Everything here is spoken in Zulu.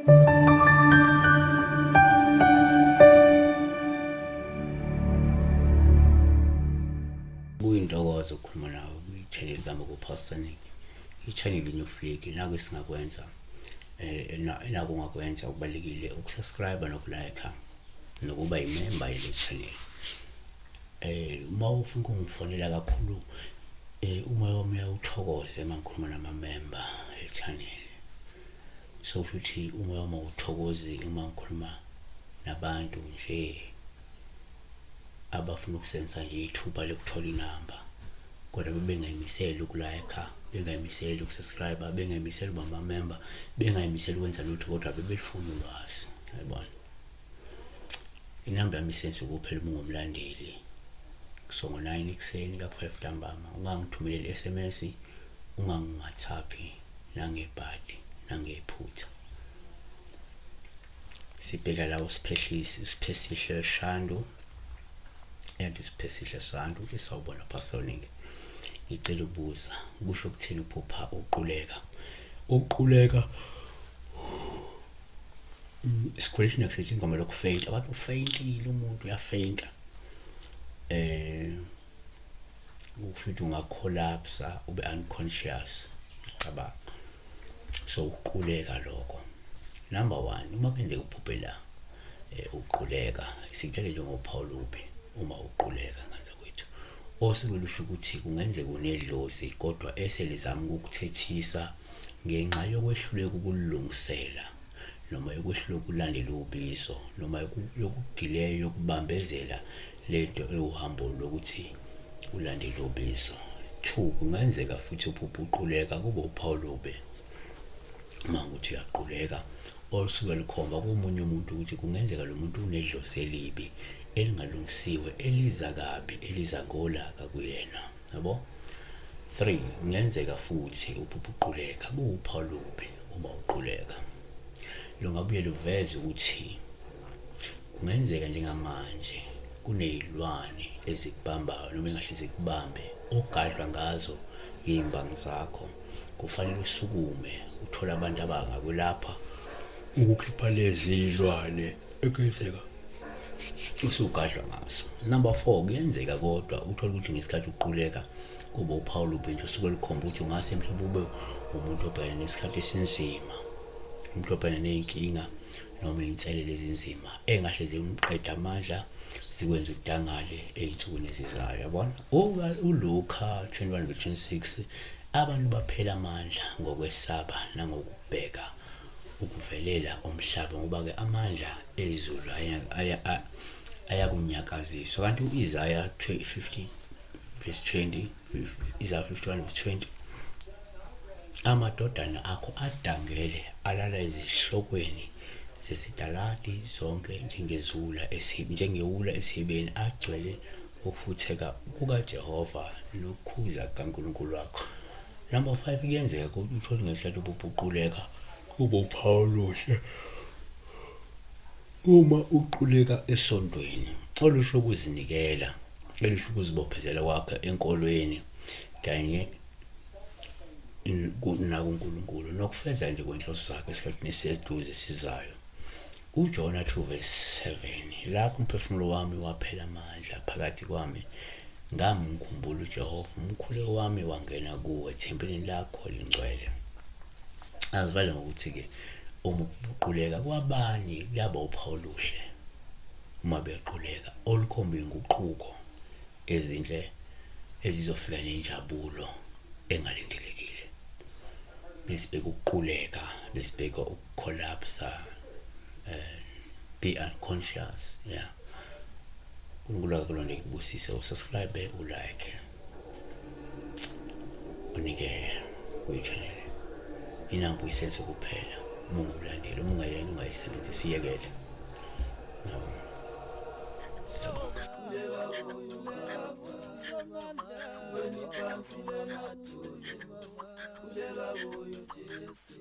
Kuyintokozo ukukhuluma nawe kwi-channel kaMoko Nick. I-channel iNew Flick nako esingakwenza nako ongakwenza okubalekile ukusubscribe nokulike nokuba yimember yale channel. Uma ufuna ukungifonela kakhulu umoya wami uyawuthokoza uma ngikhuluma nama-member e-channel. So futhi umoya wami awuthokozi uma ngikhuluma nabantu nje abafuna ukusebenzisa nje ithuba lokuthola inamba, kodwa bengayimiseli ukulike, bengayimiseli ukusubscribe, bengayimiseli ukuba ama-member, bengayimiseli ukwenza lutho, kodwa bebelifuna ulwazi. Yabona, inamba yami isenze kuphela uma ungumlandeli. So ngo-9 ekuseni ka-5 ntambama ungangithumeleli i-SMS, ungangi-WhatsApp nangebhadi nangephutha. Sibheka la uSiphesihle Shandu, yanti uSiphesihle Shandu esawubona Nick. Ngicela ukubuza, kusho ukuthini uphupha uquleka? Uquleka isikhwelishini akusetshenziswa igama lokufeyinta. Abantu ufeyintile, umuntu uyafeyinta. Ukuthi ungacollapse ube unconscious, cabanga. So uquleka lokho. Number 1, uma kwenzeka uphuphe la uquleka, sikutshele nje ngoPaulube uma uquleka ngapha kwethu. Osuke lusho ukuthi kungenzeka unedlozi kodwa eselizama ukukuthethisa ngenxa yokwehluleka ukulungisela, noma yokwehluleka ukulandela ubizo, noma yokudileya yokubambezela lento ewuhambo lokuthi ulandele ubizo. 2, kungenzeka futhi uphupha uquleka kube uPaulube. Uma ukuthi uyaquleka osuke likhomba komunye umuntu ukuthi kungenzeka lo muntu unedlozi elibi elingalungisiwe, eliza kabi, eliza ngolaka kuyena, yabo. 3, kungenzeka futhi uphupha uquleka kuwuPaulube. Uma uquleka lungabuye luveze ukuthi kungenzeka njengamanje kunezilwane ezikubambayo noma engahle zikubambe, ogadlwa ngazo iy'mbangi zakho. Kufanele usukume uthole abantu abangakwelapha ukukhipha lezi iy'lwane ekuyenzeka usugadlwa ngazo. Number 4, kuyenzeka kodwa uthole ukuthi ngesikhathi uquleka kube uPaulube nje usuke likhomba ukuthi ungase mhlawumbe ube umuntu obhekene nesikhathi esinzima, umuntu obhekene ney'nkinga noma iy'nselelo ezinzima engahle zimqede amandla, zikwenza udangale ey'nsukwini ezizayo, yabona. ULuka 21:26, abantu baphela amandla ngokwesaba nangokubheka ukuvelela umhlaba, ngoba-ke amandla ezulu ayakunyakaziswa. Kanti u-Isaiah 50:20, Isaiah 51:20, amadodana akho adangele alala ezihlokweni zesitaladi zonke njengewula esibeni, agcwele ukufutheka kukaJehova nokukhuza kaNkulunkulu wakho. Number 5, kuyenzeka ukuthi uthole ngesikhathi uquleka kube uPaulube. Uma uquleka esontweni olusho ukuzinikela, elusho ukuzibophezela kwakhe enkolweni kanye nakuNkulunkulu nokufeza nje kwenhloso zakhe esikhathini esiseduze esizayo. uJona 2:7, lapho umphefumulo wami waphela amandla phakathi kwami, ngamkhumbula uJehova, umkhuleko wami wangena kuwe ethempelini lakho elingcwele. Azivale ngokuthi-ke uma uquleka kwabanye kuyaba uPaulube uma bequleka, olukhomba inguquko ezinhle ezizofika nenjabulo engalindelekile. Besibheka ukuquleka, besibheka ukucollapse, be unconscious, yeah. uNkulunkulu akulonde kubusise, usubscribe, ulike, unikele kwi-channel. Inamba uyisenze kuphela uma ungumlandeli, uma ungayena ungayisebenzisi, iyekele. Siyabonga. Kuleka kuyo Jesu,